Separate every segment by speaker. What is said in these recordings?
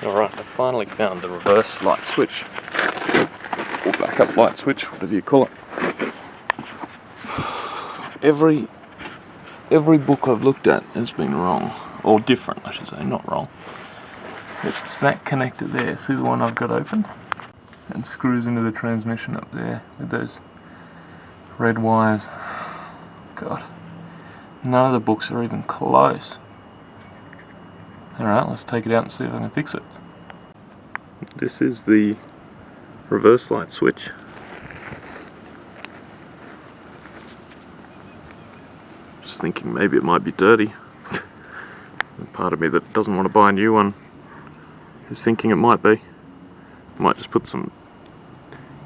Speaker 1: Alright, I finally found the reverse light switch, or backup light switch, whatever you call it. Every book I've looked at has been wrong, or different I should say, not wrong. It's that connector there, see the one I've got open? And screws into the transmission up there with those red wires. God, none of the books are even close. Alright, let's take it out and see if I can fix it. This is the reverse light switch. Just thinking maybe it might be dirty. The part of me that doesn't want to buy a new one is thinking it might be. Might just put some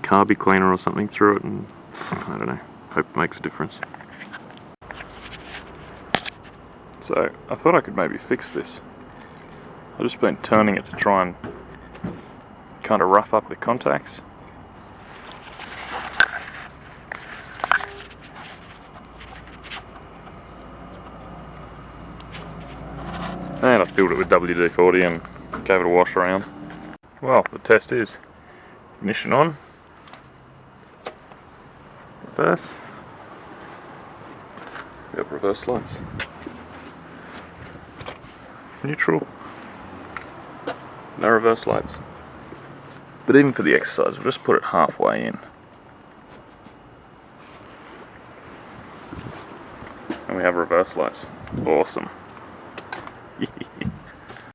Speaker 1: carby cleaner or something through it and, I don't know, hope it makes a difference. So, I thought I could maybe fix this. I've just been turning it to try and kind of rough up the contacts. And I filled it with WD-40 and gave it a wash around. Well, the test is ignition on, reverse, we have reverse lights, neutral, no reverse lights. But even for the exercise, we'll just put it halfway in. And we have reverse lights. Awesome.